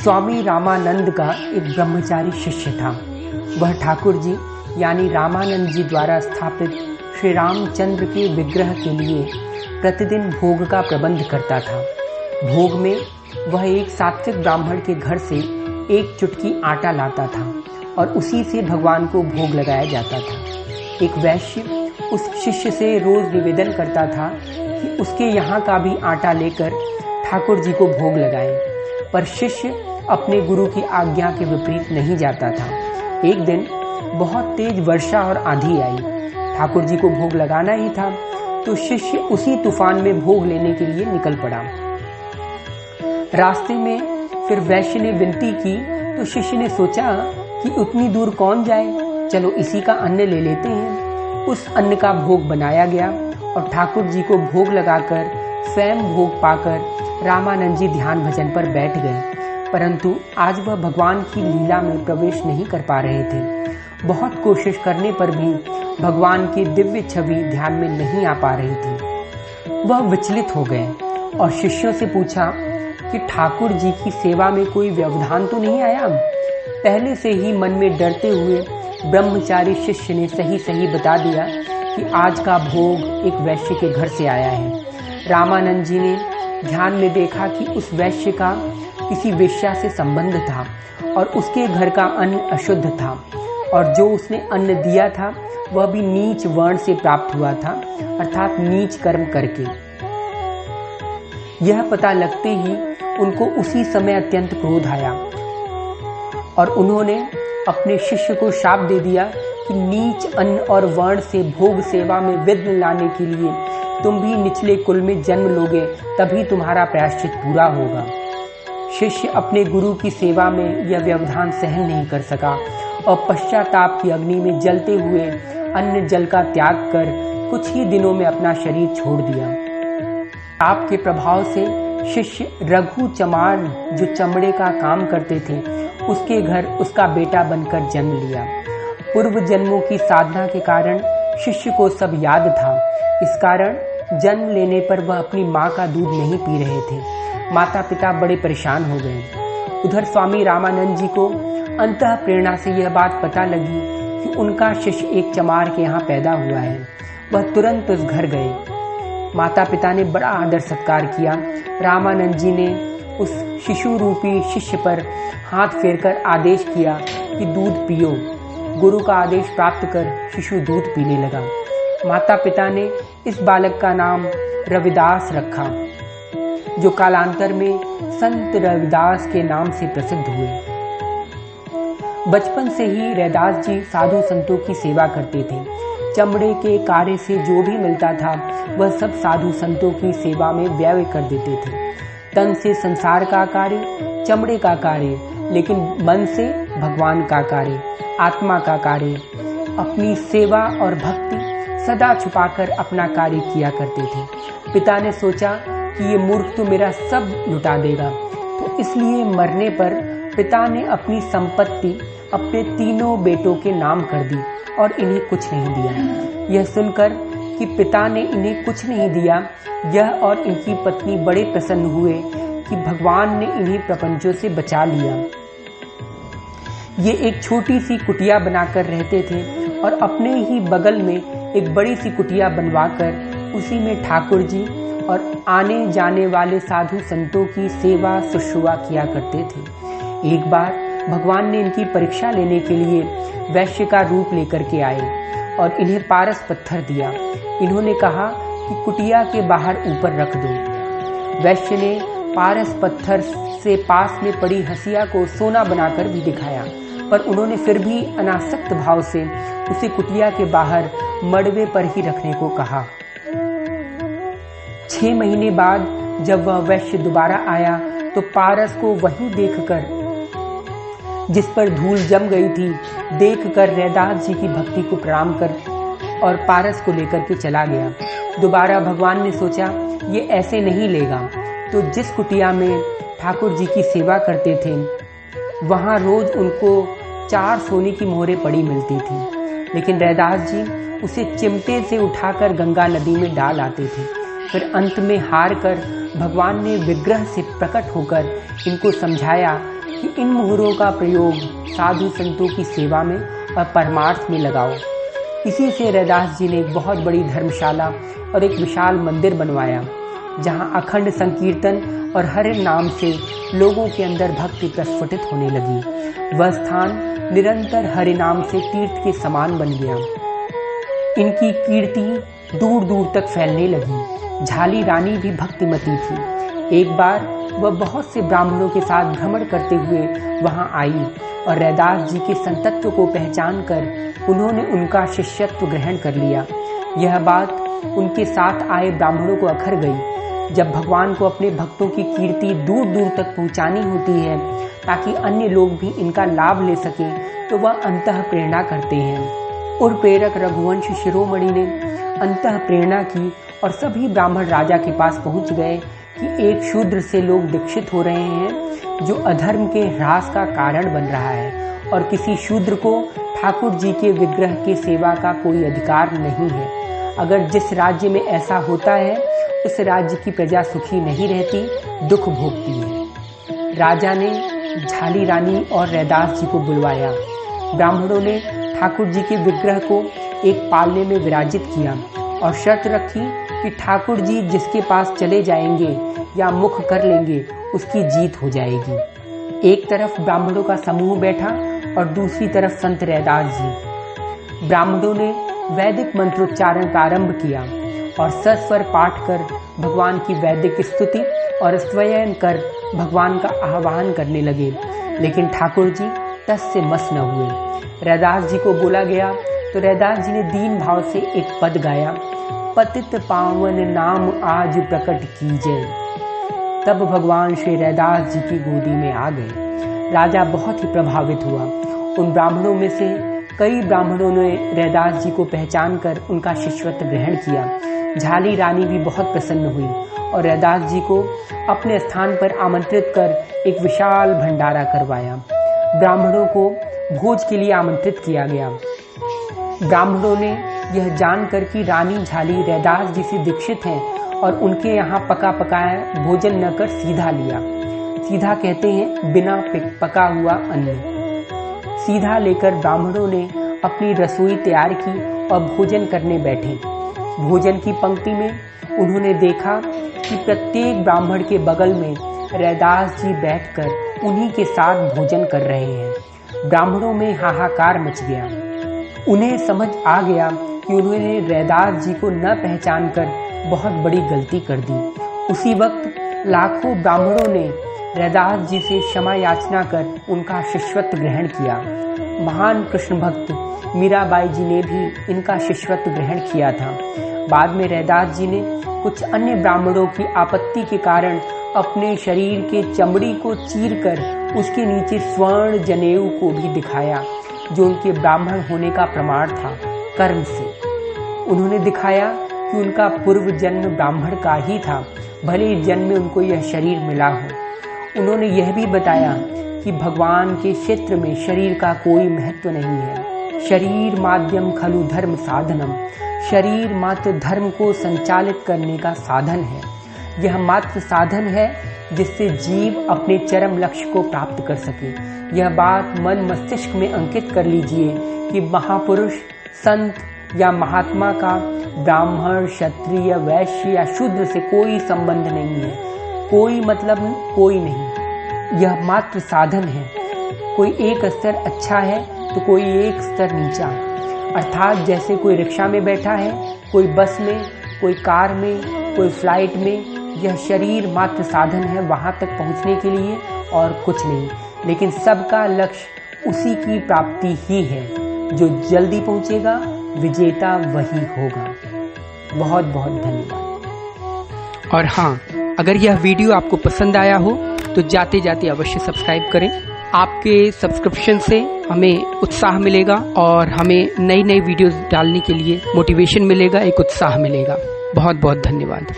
स्वामी रामानंद का एक ब्रह्मचारी शिष्य था। वह ठाकुर जी यानी रामानंद जी द्वारा स्थापित श्री रामचंद्र के विग्रह के लिए प्रतिदिन भोग का प्रबंध करता था। भोग में वह एक सात्विक ब्राह्मण के घर से एक चुटकी आटा लाता था और उसी से भगवान को भोग लगाया जाता था। एक वैश्य उस शिष्य से रोज निवेदन करता था कि उसके यहाँ का भी आटा लेकर ठाकुर जी को भोग लगाए, पर शिष्य अपने गुरु की आज्ञा के विपरीत नहीं जाता था। एक दिन बहुत तेज वर्षा और आंधी आई। ठाकुर जी को भोग लगाना ही था तो शिष्य उसी तूफान में भोग लेने के लिए निकल पड़ा। रास्ते में फिर वैश्य ने विनती की तो शिष्य ने सोचा कि उतनी दूर कौन जाए, चलो इसी का अन्न ले लेते हैं। उस अन्न का भोग बनाया गया और ठाकुर जी को भोग लगाकर स्वयं भोग पाकर रामानंद जी ध्यान भजन पर बैठ गए, परंतु आज वह भगवान की लीला में प्रवेश नहीं कर पा रहे थे। बहुत कोशिश करने पर भी भगवान की दिव्य छवि ध्यान में नहीं आ पा रही थी। वह विचलित हो गए और शिष्यों से पूछा कि ठाकुर जी की सेवा में कोई व्यवधान तो नहीं आया। पहले से ही मन में डरते हुए ब्रह्मचारी शिष्य ने सही सही बता दिया कि आज का भोग एक वैश्य के घर से आया है। रामानंद जी ने ध्यान में देखा कि उस वैश्य का किसी वेश्या से संबंध था और उसके घर का अन्न अशुद्ध था और जो उसने अन्न दिया था वह भी नीच वर्ण से प्राप्त हुआ था, अर्थात नीच कर्म करके। यह पता लगते ही उनको उसी समय अत्यंत क्रोध आया और उन्होंने अपने शिष्य को शाप दे दिया कि नीच अन्न और वर्ण से भोग सेवा में विघ्न लाने के लिए तुम भी निचले कुल में जन्म लोगे, तभी तुम्हारा प्रायश्चित पूरा होगा। शिष्य अपने गुरु की सेवा में यह व्यवधान सहन नहीं कर सका और पश्चाताप की अग्नि में जलते हुए अन्न जल का त्याग कर कुछ ही दिनों में अपना शरीर छोड़ दिया। ताप के प्रभाव से शिष्य रघु चमार जो चमड़े का काम करते थे उसके घर उसका बेटा बनकर जन्म लिया। पूर्व जन्मों की साधना के कारण शिष्य को सब याद था। इस कारण जन्म लेने पर वह अपनी माँ का दूध नहीं पी रहे थे। माता पिता बड़े परेशान हो गए। उधर स्वामी रामानंद जी को अंतः प्रेरणा से यह बात पता लगी कि उनका शिष्य एक चमार के यहाँ पैदा हुआ है। वह तुरंत उस घर गए। माता पिता ने बड़ा आदर सत्कार किया। रामानंद जी ने उस शिशु रूपी शिष्य पर हाथ फेरकर आदेश किया कि दूध पियो। गुरु का आदेश प्राप्त कर शिशु दूध पीने लगा। माता पिता ने इस बालक का नाम रविदास रखा, जो कालांतर में संत रविदास के नाम से प्रसिद्ध हुए। बचपन से ही रैदास जी साधु संतों की सेवा करते थे। चमड़े के कार्य से जो भी मिलता था वह सब साधु संतों की सेवा में व्यय कर देते थे। तन से संसार का कार्य, चमड़े का कार्य, लेकिन मन से भगवान का कार्य, आत्मा का कार्य, अपनी सेवा और भक्ति सदा छुपाकर अपना कार्य किया करते थे। पिता ने सोचा कि ये मूर्ख तो मेरा सब लुटा देगा, तो इसलिए मरने पर पिता ने अपनी संपत्ति अपने तीनों बेटों के नाम कर दी और इन्हें कुछ नहीं दिया। यह सुनकर कि पिता ने इन्हें कुछ नहीं दिया, यह और इनकी पत्नी बड़े प्रसन्न हुए कि भगवान ने इन्हें प्रपंचों से बचा लिया। ये एक छोटी सी कुटिया बनाकर रहते थे और अपने ही बगल में एक बड़ी सी कुटिया बनवाकर उसी में ठाकुर जी और आने जाने वाले साधु संतों की सेवा शुश्रूषा किया करते थे। एक बार भगवान ने इनकी परीक्षा लेने के लिए वैश्य का रूप लेकर के आए और इन्हें पारस पत्थर दिया। इन्होंने कहा कि कुटिया के बाहर ऊपर रख दो। वैश्य ने पारस पत्थर से पास में पड़ी हंसिया को सोना बनाकर भी दिखाया, पर उन्होंने फिर भी अनासक्त भाव से उसे कुटिया के बाहर मड़वे पर ही रखने को कहा। 6 महीने बाद जब वह वैश्य दोबारा आया तो पारस को वहीं देखकर, जिस पर धूल जम गई थी, देखकर रैदास जी की भक्ति को प्रणाम कर और पारस को लेकर के चला गया। दोबारा भगवान ने सोचा ये ऐसे नहीं लेगा, तो जिस कुटिया में ठाकुर जी की सेवा करते थे वहां रोज उनको 4 सोने की मोहरें पड़ी मिलती थी, लेकिन रैदास जी उसे चिमटे से उठाकर गंगा नदी में डाल आते थे। फिर अंत में हार कर भगवान ने विग्रह से प्रकट होकर इनको समझाया कि इन मोहरों का प्रयोग साधु संतों की सेवा में और परमार्थ में लगाओ। इसी से रैदास जी ने एक बहुत बड़ी धर्मशाला और एक विशाल मंदिर बनवाया, जहां अखंड संकीर्तन और हरि नाम से लोगों के अंदर भक्ति प्रस्फुटित होने लगी। वह स्थान निरंतर हरि नाम से तीर्थ के समान बन गया। इनकी कीर्ति दूर दूर तक फैलने लगी। झाली रानी भी भक्तिमती थी। एक बार वह बहुत से ब्राह्मणों के साथ भ्रमण करते हुए वहां आई और रैदास जी के संतत्व को पहचान कर उन्होंने उनका शिष्यत्व ग्रहण कर लिया। यह बात उनके साथ आए ब्राह्मणों को अखर गई। जब भगवान को अपने भक्तों की कीर्ति दूर दूर तक पहुंचानी होती है ताकि अन्य लोग भी इनका लाभ ले सकें, तो वह अंतः प्रेरणा करते हैं। और प्रेरक रघुवंश शिरोमणि ने अंतः प्रेरणा की और सभी ब्राह्मण राजा के पास पहुंच गए कि एक शूद्र से लोग दीक्षित हो रहे हैं जो अधर्म के ह्रास का कारण बन रहा है, और किसी शूद्र को ठाकुर जी के विग्रह की सेवा का कोई अधिकार नहीं है। अगर जिस राज्य में ऐसा होता है उस राज्य की प्रजा सुखी नहीं रहती, दुख भोगती है। राजा ने झाली रानी और रैदास जी को बुलवाया। ब्राह्मणों ने ठाकुर जी के विग्रह को एक पालने में विराजित किया और शर्त रखी कि ठाकुर जी जिसके पास चले जाएंगे या मुख कर लेंगे उसकी जीत हो जाएगी। एक तरफ ब्राह्मणों का समूह बैठा और दूसरी तरफ संत रैदास जी। ब्राह्मणों ने वैदिक मंत्रोच्चारण प्रारंभ किया और सस्वर पाठ कर भगवान की वैदिक स्तुति और स्तवयन कर भगवान का आह्वान करने लगे, लेकिन ठाकुर जी टस से मस न हुए। रैदास जी को बोला गया तो रैदास जी ने दीन भाव से एक पद गाया, पतित पावन नाम आज प्रकट कीजिए। तब भगवान श्री रैदास जी की गोदी में आ गए। राजा बहुत ही प्रभावित हुआ। उन ब्राह्मणों में से कई ब्राह्मणों ने रैदास जी को पहचान कर उनका शिष्यत्व ग्रहण किया। झाली रानी भी बहुत प्रसन्न हुई और रैदास जी को अपने स्थान पर आमंत्रित कर एक विशाल भंडारा करवाया। ब्राह्मणों को भोज के लिए आमंत्रित किया गया। ब्राह्मणों ने यह जानकर कि रानी झाली रैदास जी से दीक्षित हैं और उनके यहाँ पका पकाया भोजन न कर सीधा लिया। सीधा कहते हैं बिना पका हुआ अन्न। सीधा लेकर ब्राह्मणों ने अपनी रसोई तैयार की और भोजन करने बैठे। भोजन की पंक्ति में उन्होंने देखा कि प्रत्येक ब्राह्मण के बगल में रैदास जी बैठकर उन्हीं के साथ भोजन कर रहे हैं। ब्राह्मणों में हाहाकार मच गया। उन्हें समझ आ गया कि उन्होंने रैदास जी को न पहचान कर बहुत बड़ी गलती कर दी। उसी वक्त लाखों ब्राह्मणों ने रैदास जी से क्षमा याचना कर उनका शिष्यत्व ग्रहण किया। महान कृष्ण भक्त मीराबाई जी ने भी इनका शिष्यत्व ग्रहण किया था। बाद में रैदास जी ने कुछ अन्य ब्राह्मणों की आपत्ति के कारण अपने शरीर के चमड़ी को चीरकर उसके नीचे स्वर्ण जनेऊ को भी दिखाया, जो उनके ब्राह्मण होने का प्रमाण था। कर्म से उन्होंने दिखाया कि उनका पूर्व जन्म ब्राह्मण का ही था, भले ही जन्म में उनको यह शरीर मिला हो। उन्होंने यह भी बताया कि भगवान के क्षेत्र में शरीर का कोई महत्व नहीं है। शरीर माध्यम खलु धर्म साधनम, शरीर मात्र धर्म को संचालित करने का साधन है। यह मात्र साधन है जिससे जीव अपने चरम लक्ष्य को प्राप्त कर सके। यह बात मन मस्तिष्क में अंकित कर लीजिए कि महापुरुष, संत या महात्मा का ब्राह्मण, क्षत्रिय, वैश्य या शूद्र से कोई संबंध नहीं है। कोई मतलब कोई नहीं। यह मात्र साधन है। कोई एक स्तर अच्छा है तो कोई एक स्तर नीचा। अर्थात जैसे कोई रिक्शा में बैठा है, कोई बस में, कोई कार में, कोई फ्लाइट में, यह शरीर मात्र साधन है वहां तक पहुंचने के लिए और कुछ नहीं। लेकिन सबका लक्ष्य उसी की प्राप्ति ही है। जो जल्दी पहुंचेगा विजेता वही होगा। बहुत बहुत धन्यवाद। और हाँ, अगर यह वीडियो आपको पसंद आया हो तो जाते जाते अवश्य सब्सक्राइब करें। आपके सब्सक्रिप्शन से हमें उत्साह मिलेगा और हमें नई नई वीडियोस डालने के लिए मोटिवेशन मिलेगा, एक उत्साह मिलेगा। बहुत बहुत धन्यवाद।